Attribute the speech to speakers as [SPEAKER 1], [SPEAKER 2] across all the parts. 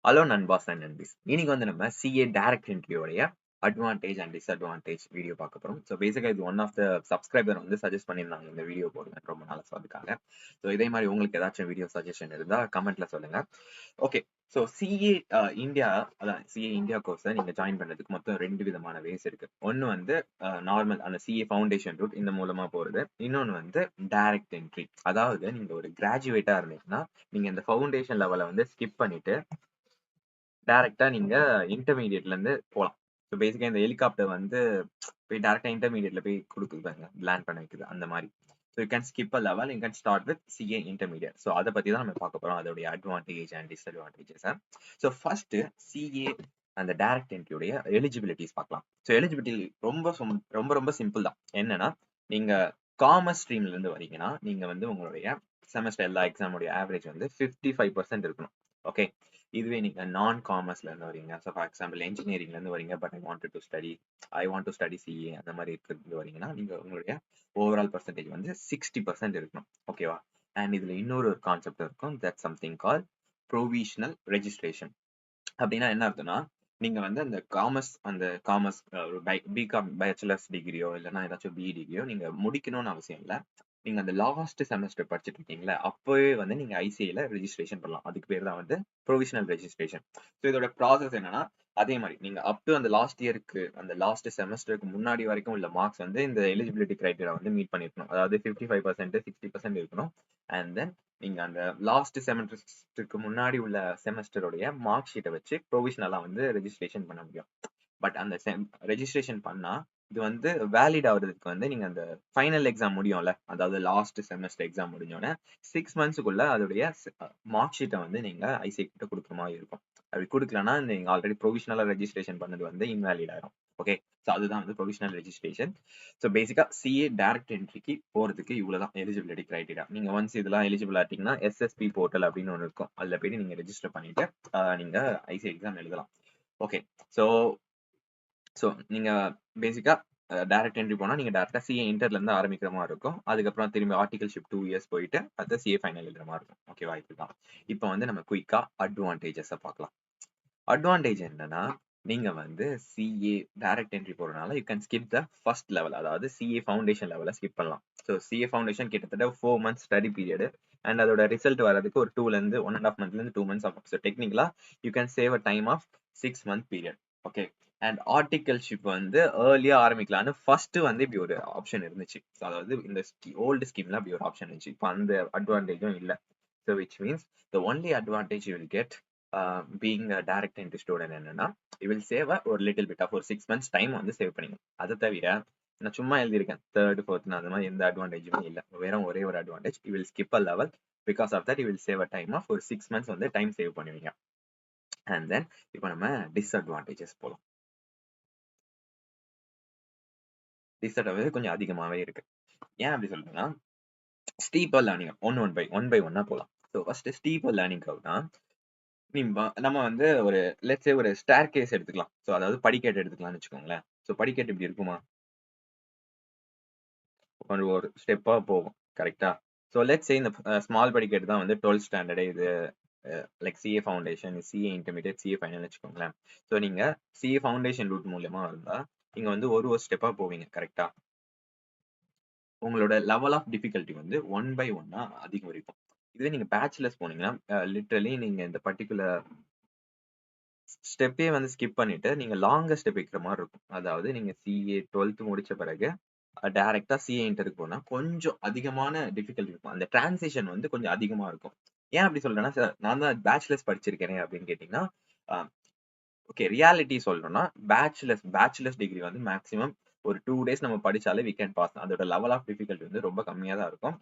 [SPEAKER 1] Hello நண்பாஸ் and நண்பீஸ். இன்னைக்கு வந்து நம்ம சிஏ டைரக்ட் என்ட்ரியோடைய அட்வான்டேஜ் அண்ட் டிஸ்அட்வான்டேஜ் வீடியோ பார்க்க போறோம். ஸோ பேசிக்கா இது ஒன் ஆஃப் த சப்ஸ்கிரைபர் வந்து சஜஸ்ட் பண்ணியிருந்தாங்க இந்த வீடியோ போடுங்க ரொம்ப நாளா, ஸோ அதுக்காக. ஸோ இதே மாதிரி உங்களுக்கு ஏதாச்சும் வீடியோ சஜஷன் இருந்தா கமெண்ட்ல சொல்லுங்க. ஓகே, ஸோ சிஏ இந்தியா, அதான் சிஏ இந்தியா கோர்ஸை நீங்க ஜாயின் பண்ணதுக்கு மொத்தம் 2 விதமான வேஸ் இருக்கு. ஒன்னு வந்து நார்மல் அந்த சிஏ ஃபவுண்டேஷன் ரூட் இந்த மூலமா போறது, இன்னொன்னு வந்து டைரக்ட் என்ட்ரி. அதாவது நீங்க ஒரு கிராஜுவேட்டா இருந்தீங்கன்னா நீங்க இந்த ஃபவுண்டேஷன் லெவலை வந்து ஸ்கிப் பண்ணிட்டு டைரக்டா நீங்க இன்டர்மீடியட்ல இருந்து போலாம். ஸோ பேசிக்கா இந்த ஹெலிகாப்டர் வந்து போய் டைரக்டா இன்டர்மீடியட்ல போய் கொடுக்குறாங்க, லேண்ட் பண்ண வைக்குது அந்த மாதிரி. So you can skip a level, you can start with CA intermediate. So அதை பத்தி தான் நம்ம பார்க்க போறோம், அதோடைய advantage and disadvantages. So first CA அந்த டைரக்ட் என்ட்ரியுடைய எலிஜிபிலிட்டிஸ் பார்க்கலாம். ஸோ எலிஜிபிலிட்டி ரொம்ப ரொம்ப சிம்பிள் தான். என்னன்னா, நீங்க காமர்ஸ் ஸ்ட்ரீம்ல இருந்து வரீங்கன்னா நீங்க வந்து உங்களுடைய செமஸ்டர் எல்லா எக்ஸாமுடைய ஆவரேஜ் வந்து 55% இருக்கணும். ஓகே, இதுவே நீங்க நான் காமர்ஸ்ல இருந்து வரீங்க, ஸோ ஃபார் எக்ஸாம்பிள் இன்ஜினியரிங்ல இருந்து வரீங்க, but I want to study CA அந்த மாதிரி இருக்கிறது வரீங்கன்னா நீங்க உங்களுடைய ஓவரால் பர்சன்டேஜ் வந்து 60% இருக்கணும். ஓகேவா? அண்ட் இதுல இன்னொரு கான்செப்ட் இருக்கும், that something call provisional registration. அப்படின்னா என்ன அர்த்தம்னா, நீங்க வந்து அந்த காமர்ஸ் பிகாம் பேச்சுலர்ஸ் டிகிரியோ இல்லைன்னா ஏதாச்சும் பிஇ டிகிரியோ நீங்க முடிக்கணும்னு அவசியம் இல்லை. நீங்க அந்த லாஸ்ட் செமஸ்டர் படிச்சுட்டு இருக்கீங்களா, அப்பவே வந்து நீங்க ஐசிஐல ரெஜிஸ்ட்ரேஷன் பண்ணலாம். அதுக்கு பேர் தான் வந்து ப்ரொவிஷனல் ரெஜிஸ்ட்ரேஷன். ஸோ இதோட ப்ராசஸ் என்னன்னா, அதே மாதிரி நீங்க அப் டு அந்த லாஸ்ட் இயருக்கு, அந்த லாஸ்ட் செமஸ்டருக்கு முன்னாடி வரைக்கும் உள்ள மார்க்ஸ் வந்து இந்த எலிஜிபிலிட்டி கிரைட்டீரியா வந்து மீட் பண்ணிருக்கணும். அதாவது 55% 60% இருக்கணும். அண்ட் தென் நீங்க அந்த லாஸ்ட் செமஸ்டருக்கு முன்னாடி உள்ள செமஸ்டருடைய மார்க் ஷீட்டை வச்சு ப்ரொவிஷனலா வந்து ரெஜிஸ்ட்ரேஷன் பண்ண முடியும். பட் அந்த ரெஜிஸ்ட்ரேஷன் பண்ணா இது வந்து வேலிட் ஆகுறதுக்கு வந்து நீங்க அந்த ஃபைனல் எக்ஸாம் முடியும்ல, அதாவது லாஸ்ட் செமஸ்டர் எக்ஸாம் முடிஞ்சோடனே 6 மந்த்ஸ்க்குள்ள அதோடைய மார்க் ஷீட்டை வந்து நீங்க ஐசிஐ கிட்ட கொடுக்குற மாதிரி இருக்கும். அப்படி கொடுக்கலன்னா நீங்க ஆல்ரெடி ப்ரொவிஷனலா ரெஜிஸ்ட்ரேஷன் பண்ணது வந்து இன்வேலிட் ஆயிரும். ஓகே, ஸோ அதுதான் வந்து ப்ரொவிஷனல் ரெஜிஸ்ட்ரேஷன். ஸோ பேசிக்கா சிஏ டைரக்ட் என்ட்ரிக்கு போறதுக்கு இவ்வளவுதான் எலிஜிபிலிட்டி கிரைட்டீரியா. நீங்க ஒன்ஸ் இதெல்லாம் எலிஜிபிள் ஆட்டீங்கன்னா எஸ்எஸ்பி போர்ட்டல் அப்படின்னு ஒன்று இருக்கும், அதுல போயிட்டு நீங்க ரெஜிஸ்டர் பண்ணிட்டு நீங்க ஐசிஐ எக்ஸாம் எழுதலாம். ஓகே, ஸோ நீங்க பேசிக்கா டைரக்ட் என்ட்ரி போனா நீங்க டைரக்டா சிஏ இன்டர்ல இருந்து ஆரம்பிக்கிற மாதிரி இருக்கும். அதுக்கப்புறம் திரும்பி ஆர்டிகல்ஷிப் 2 இயர்ஸ் போயிட்டு அது சிஏ ஃபைனல் எழுதுற மாதிரி இருக்கும். ஓகேவா? இதுதான். இப்போ வந்து நம்ம குயிக்கா அட்வான்டேஜஸ் பார்க்கலாம். அட்வான்டேஜ் என்னன்னா, நீங்க வந்து சிஏ டைரக்ட் என்ட்ரி போறதுனால you can skip the first level, அதாவது சிஏ ஃபவுண்டேஷன் லெவலை ஸ்கிப் பண்ணலாம். ஸோ சிஏ ஃபவுண்டேஷன் கிட்டத்தட்ட 4 months ஸ்டடி பீரியட், அண்ட் அதோட ரிசல்ட் வரதுக்கு ஒரு 2ல இருந்து 1.5 monthல இருந்து 2 months ஆகும். ஸோ டெக்னிக்கலா you can save a time of 6 month period. Okay, and articleship வந்து ஏர்லியா ஆரம்பிக்கலாம்னு ஃபர்ஸ்ட் வந்து இப்படி ஒரு ஆப்ஷன் இருந்துச்சு. அதாவது இந்த ஓல்டு ஸ்கீம்ல அப்படி ஒரு ஆப்ஷன் இருந்துச்சு. இப்போ அந்த அட்வான்டேஜும் இல்லை. So which means the only advantage you will get being a direct entry student என்னன்னா, யூ வில் சேவ் ஒரு லிட்டில் பிட் ஆஃப் ஒரு 6 months டைம் வந்து சேவ் பண்ணிங்க. அதை தவிர நான் சும்மா எழுதியிருக்கேன் தேர்ட் ஃபோர்த், அந்த மாதிரி எந்த அட்வான்டேஜுமே இல்லை. வேற ஒரே ஒரு advantage, you will skip a level, because of that you will save a time of ஒரு 6 months வந்து டைம் சேவ் பண்ணுவீங்க. அண்ட் தென் இப்போ நம்ம டிஸ்அட்வான்டேஜஸ் போகலாம். டிஸ்அட்வான்டேஜ் கொஞ்சம் அதிகமாகவே இருக்கு. ஏன் அப்படி சொல்றேன்னா, ஸ்டீப்பர் லேர்னிங் ஒன் பை ஒன்னா போகலாம். ஸோ ஃபர்ஸ்ட் ஸ்டீப்பர் லேர்னிங் கர்வ்னா, நம்ம வந்து ஒரு லெட்ஸ் சே ஒரு ஸ்டேர் கேஸ் எடுத்துக்கலாம். ஸோ அதாவது படிக்கட்டு எடுத்துக்கலாம்னு வச்சுக்கோங்களேன். ஸோ படிக்கட்டு இப்படி இருக்குமா, ஒரு ஸ்டெப்பா போகும், கரெக்டா? ஸோ லெட்ஸ் சே இந்த ஸ்மால் படிக்கட்டு தான் வந்து 12th ஸ்டாண்டர்டு, இது like CA foundation, CA intermediate, CA final வச்சுக்கோங்களேன். ஸோ நீங்க சிஏ ஃபவுண்டேஷன் ரூட் மூலியமா இருந்தா நீங்க வந்து ஒரு ஸ்டெப்பா போவீங்க, கரெக்டா? உங்களோட லெவல் ஆஃப் டிஃபிகல்ட்டி வந்து 1 by 1 அதிகரிக்கும். இதுவே நீங்க பேச்சுலர்ஸ் போனீங்கன்னா லிட்டரலி நீங்க இந்த பர்டிகுலர் ஸ்டெப்பே வந்து ஸ்கிப் பண்ணிட்டு நீங்க லாங்கர் ஸ்டெப் வைக்கிற மாதிரி இருக்கும். அதாவது நீங்க சிஏ 12th முடிச்ச பிறகு டைரக்டா சிஏ இன்டருக்கு போனா கொஞ்சம் அதிகமான டிஃபிகல்ட்டி இருக்கும். அந்த டிரான்சிஷன் வந்து கொஞ்சம் அதிகமா இருக்கும். ஏன் அப்படி சொல்றேன்னா, சார் நான் தான் பேச்சுலர்ஸ் படிச்சிருக்கேனே அப்படின்னு கேட்டீங்கன்னா, ஓகே, ரியாலிட்டி சொல்றோம்னா பேச்சுலர்ஸ் டிகிரி வந்து மேக்ஸிமம் ஒரு 2 days நம்ம படிச்சாலே வி கேன் பாஸ். அதோட லெவல் ஆஃப் டிஃபிகல்ட்டி வந்து ரொம்ப கம்மியா தான் இருக்கும்.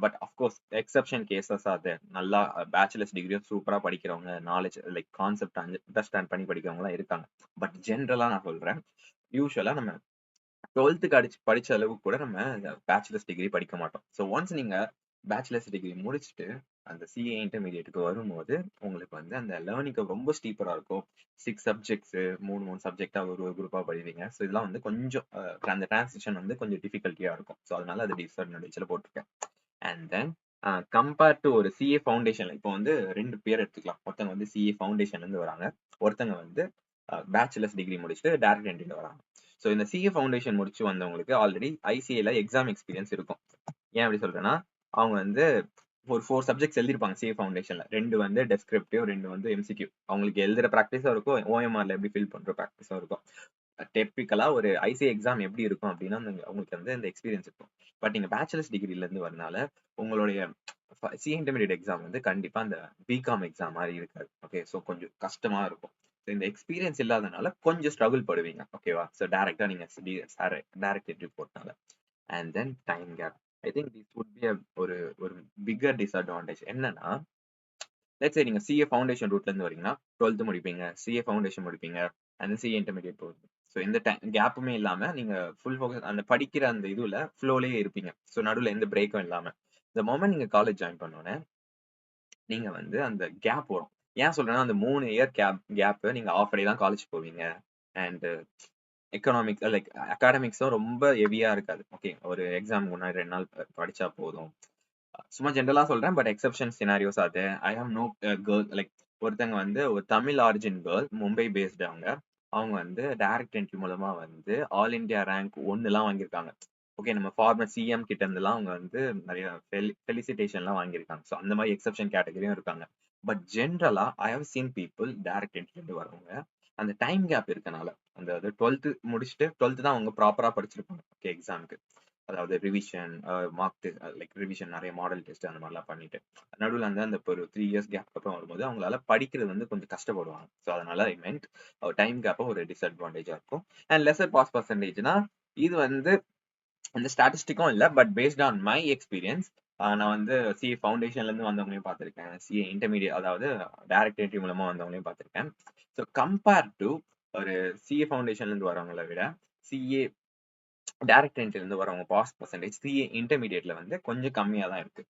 [SPEAKER 1] பட் அஃப்கோர்ஸ் எக்ஸப்ஷன் கேசஸ் அது நல்லா பேச்சுலர்ஸ் டிகிரியும் சூப்பரா படிக்கிறவங்க, நாலேஜ் லைக் கான்செப்ட் அண்டர்ஸ்டாண்ட் பண்ணி படிக்கிறவங்க எல்லாம் இருக்காங்க. பட் ஜென்ரலா நான் சொல்றேன், யூஸ்வலா நம்ம 12th படிச்ச அளவுக்கு கூட நம்ம பேச்சுலர்ஸ் டிகிரி படிக்க மாட்டோம். ஸோ ஒன்ஸ் நீங்க பேச்சுலர்ஸ் டிகிரி முடிச்சுட்டு அந்த சிஏ இன்டர்மீடியட்டுக்கு வரும்போது உங்களுக்கு வந்து அந்த லேர்னிங் ரொம்ப ஸ்டீப்பரா இருக்கும். 6 சப்ஜெக்ட்ஸ், 3 சப்ஜெக்டா ஒரு குரூப்பா படிப்பீங்க. ஸோ இதெல்லாம் வந்து கொஞ்சம் அந்த டிரான்சிஷன் வந்து கொஞ்சம் டிஃபிகல்ட்டியா இருக்கும். ஸோ அதனால அது டிஸ்அட்வான்டேஜ்ல போட்டிருக்கேன். அண்ட் தென் கம்பேர் டு ஒரு சிஏ ஃபவுண்டேஷன்ல இப்போ வந்து 2 பேர் எடுத்துக்கலாம். ஒருத்தங்க வந்து சிஏ ஃபவுண்டேஷன்ல இருந்து வராங்க. ஒருத்தங்க வந்து பேச்சுலர்ஸ் டிகிரி முடிச்சுட்டு டைரக்ட் என்ட்ரில வராங்க. ஸோ இந்த சிஏ ஃபவுண்டேஷன் முடிச்சு வந்தவங்களுக்கு ஆல்ரெடி ஐசிஏல எக்ஸாம் எக்ஸ்பீரியன்ஸ் இருக்கும். ஏன் அப்படி சொல்றேன்னா, அவங்க வந்து ஒரு 4 சப்ஜெக்ட்ஸ் எழுதிருப்பாங்க சிஏ ஃபவுண்டேஷன்ல. 2 வந்து டெஸ்கிரிப்டிவ், 2 வந்து எம்சிக்யூ. அவங்களுக்கு எழுதுற பிராக்டிஸும் இருக்கும், ஓஎம்ஆர்ல எப்படி ஃபில் பண்ற பிராக்டிஸும் இருக்கும். டிப்பிக்கலா ஒரு ஐசிஏ எக்ஸாம் எப்படி இருக்கும் அப்படின்னா, உங்களுக்கு வந்து அந்த எக்ஸ்பீரியன்ஸ் இருக்கும். பட் நீங்க பேச்சுலர்ஸ் டிகிரில இருந்து வரனால உங்களுடைய சிஏ இன்டர்மீடியட் எக்ஸாம் வந்து கண்டிப்பா அந்த பிகாம் எக்ஸாம் மாதிரி இருக்காது. ஓகே, ஸோ கொஞ்சம் கஷ்டமா இருக்கும். இந்த எக்ஸ்பீரியன்ஸ் இல்லாதனால கொஞ்சம் ஸ்ட்ரகிள் படுவீங்க. ஓகேவா? ஸோ டைரக்டா நீங்க டைரக்ட் என்ட்ரி போட்டனால. And then time gap. I think this would be ஒரு ஒரு பிக்கர் டிஸ்அட்வான்டேஜ். என்னன்னா, லெட்ஸ் சே நீங்க சிஏ ஃபவுண்டேஷன் ரூட்ல இருந்து வரீங்கன்னா 12th முடிப்பீங்க, சிஏ ஃபவுண்டேஷன் முடிப்பீங்க, அந்த சிஏ இன்டர்மீடியட் போகுது. ஸோ எந்த கேப்புமே இல்லாம நீங்க ஃபுல் ஃபோக்கஸ் அந்த படிக்கிற அந்த இதுல ஃப்ளோலயே இருப்பீங்க. ஸோ நடுவில் எந்த பிரேக்கும் இல்லாம. இந்த மொமெண்ட் நீங்க காலேஜ் ஜாயின் பண்ணோன்னே நீங்க வந்து அந்த கேப் வரும். ஏன் சொல்றேன்னா, அந்த 3 இயர் கேப் நீங்க ஆஃப் டே தான் காலேஜ் போவீங்க. அண்ட் எக்கனாமிக்ஸ் லைக் அகாடமிக்ஸும் ரொம்ப ஹெவியா இருக்காது. ஓகே, ஒரு எக்ஸாம் முன்னாடி 2 நாள் படிச்சா போதும். சும்மா ஜென்ரலா சொல்றேன். பட் எக்ஸெப்ஷன் சினாரியோஸ் அது. I have no girl like ஒருத்தங்க வந்து ஒரு தமிழ் ஆரிஜின் கேர்ள், மும்பை பேஸ்டு அவங்க. அவங்க வந்து டைரக்ட் என்ட்ரி மூலமா வந்து ஆல் இந்தியா ரேங்க் 1லாம் வாங்கியிருக்காங்க. ஓகே, நம்ம ஃபார்மர் சிஎம் கிட்ட இருந்துலாம் அவங்க வந்து நிறைய ஃபெலிசிட்டேஷன்லாம் வாங்கியிருக்காங்க. ஸோ அந்த மாதிரி எக்ஸெப்ஷன் கேட்டகரியும் இருக்காங்க. பட் ஜென்ரலா I have seen people direct என்ட்ரிலேருந்து வரவங்க அந்த டைம் கேப் இருக்கனால அந்த 12th முடிச்சுட்டு 12th தான் அவங்க ப்ராப்பரா படிச்சிருப்பாங்க. ஓகே, எக்ஸாமுக்கு. அதாவது ரிவிஷன், மார்க் லைக் ரிவிஷன் நிறைய மாடல் டெஸ்ட் அந்த மாதிரிலாம் பண்ணிட்டு நடுவில் அந்த ஒரு 3 இயர்ஸ் கேப் அப்புறம் வரும்போது அவங்களால படிக்கிறது வந்து கொஞ்சம் கஷ்டப்படுவாங்க. ஸோ அதனால ஐ மென்ட் டைம் கேப்பும் ஒரு டிஸ்அட்வான்டேஜா இருக்கும். அண்ட் லெசர் பாஸ் பர்சன்டேஜ்னா இது வந்து அந்த ஸ்டாட்டிஸ்டிக்கும் இல்லை, but based on my experience நான் வந்து சிஏ ஃபவுண்டேஷன்ல இருந்து வந்தவங்களையும் பார்த்திருக்கேன், சிஏ இன்டர்மீடியட் அதாவது டைரக்ட் என்ட்ரி மூலமா வந்தவங்களையும் பார்த்திருக்கேன். ஸோ கம்பேர் டு ஒரு சிஏ ஃபவுண்டேஷன்ல இருந்து வரவங்களை விட சிஏ டைரக்ட் என்ட்ரில இருந்து வரவங்க பாஸ் பர்சன்டேஜ் சிஏ இன்டர்மீடியட்ல வந்து கொஞ்சம் கம்மியா தான் இருக்கு.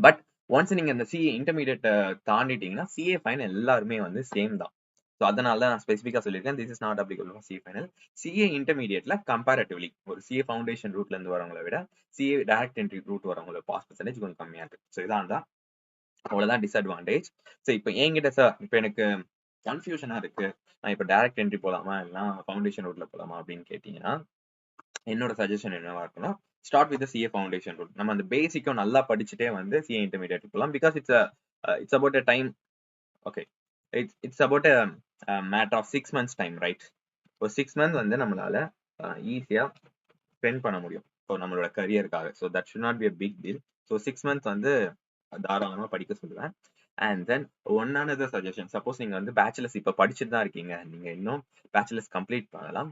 [SPEAKER 1] பட் ஒன்ஸ் நீங்க இந்த சிஏ இன்டர்மீடியட் தாண்டிட்டீங்கன்னா சிஏ ஃபைனல் எல்லாருமே வந்து சேம் தான். ஸோ அதனால நான் ஸ்பெசிஃபிக்கா சொல்லியிருக்கேன், this is not applicable for CA final. CA இன்டர்மீடியட்ல கம்பேரட்டிவ்லி ஒரு சிஏ ஃபவுண்டேஷன் ரூட்ல இருந்து வரவங்களை விட சிஏ டைரக்ட் என்ட்ரி ரூட் வரவங்களோட பாஸ் பர்சன்டேஜ் கொஞ்சம் கம்மியா இருக்கு. ஸோ இதான் தான் அவ்வளவுதான் டிஸ்அட்வான்டேஜ். ஸோ இப்போ என்கிட்ட சார் இப்போ எனக்கு கன்ஃபியூஷனா இருக்கு, நான் இப்போ டைரக்ட் என்ட்ரி போலாமா இல்லைன்னா ஃபவுண்டேஷன் ரூட்ல போலாமா அப்படின்னு கேட்டீங்கன்னா என்னோட சஜஷன் என்னவா இருக்குன்னா, start with CA foundation route. நம்ம அந்த பேசிக்கும் நல்லா படிச்சுட்டே வந்து சிஏ இன்டர்மீடியட் போகலாம். Because it's about a time. Okay, it's about a matter of 6 months time, right? ஒரு 6 months வந்து நம்மளால ஈஸியா ஸ்பெண்ட் பண்ண முடியும் இப்போ நம்மளோட கரியருக்காக. So that should not be a big deal. So 6 months வந்து தாராளமா படிக்க சொல்லுவேன். And then one another suggestion, suppose நீங்க வந்து பேச்சுலர்ஸ் இப்போ படிச்சுட்டு தான் இருக்கீங்க, நீங்க இன்னும் பேச்சுலர்ஸ் கம்ப்ளீட் பண்ணலாம்.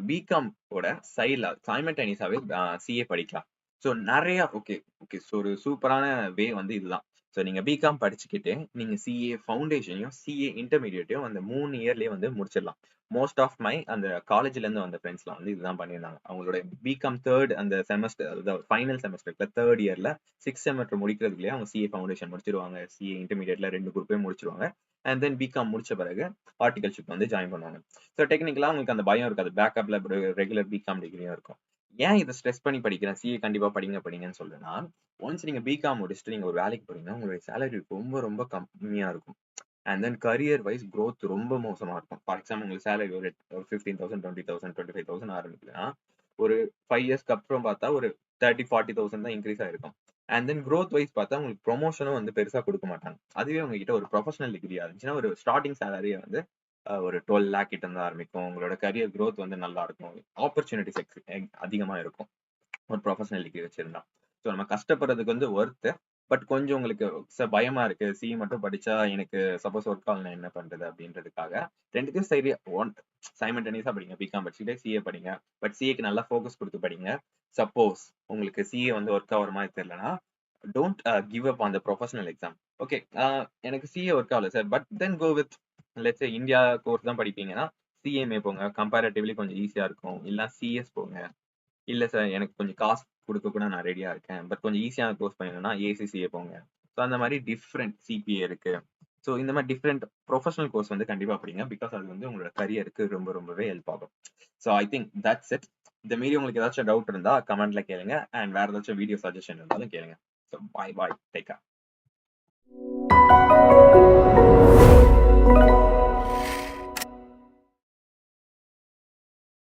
[SPEAKER 1] பிகாம் ஓட சைட்ல சைமல்டேனியஸாவே சிஏ படிக்கலாம். ஸோ நிறைய ஓகே ஓகே ஸோ ஒரு சூப்பரான வே வந்து இதுதான். ஸோ நீங்க பிகாம் படிச்சுக்கிட்டு நீங்க சிஏ ஃபவுண்டேஷனையும் சிஏ இன்டர்மீடியட்டையும் அந்த 3 இயர்லயே வந்து முடிச்சிடலாம். மோஸ்ட் ஆஃப் மை அந்த காலேஜ்ல இருந்து வந்த ஃப்ரெண்ட்ஸ்லாம் வந்து இதுதான் பண்ணியிருந்தாங்க. அவங்களோட பிகாம் தேர்ட் அந்த செமஸ்டர் அதாவது ஃபைனல் செமஸ்டர்ல தேர்ட் இயர்ல 6 செமஸ்டர் முடிக்கிறதுலயே அவங்க சிஏ ஃபவுண்டேஷன் முடிச்சிருவாங்க, சிஏ இன்டர்மீடியட்ல 2 குரூப்பே முடிச்சிருவாங்க. அண்ட் தென் பிகாம் முடிச்ச பிறகு ஆர்டிகல்ஷிப் வந்து ஜாயின் பண்ணுவாங்க. ஸோ டெக்னிக்கலா உங்களுக்கு அந்த பயம் இருக்காது, பேக்கப்ல ரெகுலர் பிகாம் டிகிரியும் இருக்கும். ஏன் இதை ஸ்ட்ரெஸ் பண்ணி படிக்கிறேன், சிஏ கண்டிப்பா படிங்கன்னு சொல்றேன்னா, ஒன்ஸ் நீங்க பிகாம் முடிச்சுட்டு நீங்க ஒரு வேலைக்கு போறீங்கன்னா உங்களுடைய சேலரி ரொம்ப ரொம்ப கம்மியா இருக்கும். And then career wise growth ரொம்ப மோசமா இருக்கும். ஃபார் எக்ஸாம்பிள் உங்களுக்கு சேலரி ஒரு 15,000 20,000 25,000 ஆரம்பிக்குதுன்னா ஒரு 5 இயர்ஸ்க்கு அப்புறம் பார்த்தா ஒரு 30,000 40,000 தான் இன்க்ரீஸ் ஆயிருக்கும். அண்ட் தென் growth வைஸ் பார்த்தா உங்களுக்கு ப்ரொமோஷனும் வந்து பெருசா கொடுக்க மாட்டாங்க. அதுவே உங்ககிட்ட ஒரு ப்ரொஃபஷனல் டிகிரி இருந்துச்சுன்னா ஒரு ஸ்டார்டிங் சேலரியை வந்து ஒரு 12 lakh கிட்ட இருந்து ஆரம்பிக்கும். உங்களோட கரியர் growth வந்து நல்லா இருக்கும், ஆப்பர்ச்சுனிட்டிஸ் அதிகமா இருக்கும் ஒரு ப்ரொஃபஷனல் டிகிரி வச்சிருந்தா. ஸோ நம்ம கஷ்டப்படுறதுக்கு வந்து ஒர்த்து. பட் கொஞ்சம் உங்களுக்கு பயமா இருக்கு, சிஏ மட்டும் படிச்சா எனக்கு சப்போஸ் ஒர்க் ஆகலாம் என்ன பண்றது அப்படின்றதுக்காக ரெண்டுத்தையும் சரி சைமல்டேனியஸா படிங்க. பிகாம் படிச்சுட்டே சிஏ படிங்க. பட் சிஏக்கு நல்லா ஃபோக்கஸ் கொடுத்து படிங்க. சப்போஸ் உங்களுக்கு சிஏ வந்து ஒர்க் ஆகிற மாதிரி தெரியலனா don't give up on the professional exam. Okay, எனக்கு சிஏ ஒர்க் ஆகல sir, but then go with let's say India course தான் படிப்பீங்கன்னா சிஎம்ஏ போங்க, கம்பேரிட்டிவ்லி கொஞ்சம் ஈஸியா இருக்கும். இல்ல சிஎஸ் போங்க. இல்ல சார் எனக்கு கொஞ்சம் காசு கொடுக்க கூட நான் ரெடியா இருக்கேன், பட் கொஞ்சம் ஈஸியான கோர்ஸ் பண்ணணும்னா ஏசிசிஏ போங்க. ஸோ அந்த மாதிரி டிஃப்ரெண்ட் சிபிஏ இருக்கு. ஸோ இந்த மாதிரி டிஃப்ரெண்ட் ப்ரொஃபஷனல் கோர்ஸ் வந்து கண்டிப்பா படிங்க. பிகாஸ் அது வந்து உங்களோட கரியருக்கு ரொம்பவே ஹெல்ப் ஆகும். So I think that's it. இந்த மீறி உங்களுக்கு ஏதாச்சும் டவுட் இருந்தா கமெண்ட்ல கேளுங்க. அண்ட் வேற ஏதாச்சும் வீடியோ சஜஷன் இருந்தாலும் கேளுங்க. ஸோ பாய் பாய், டேக் கேர்.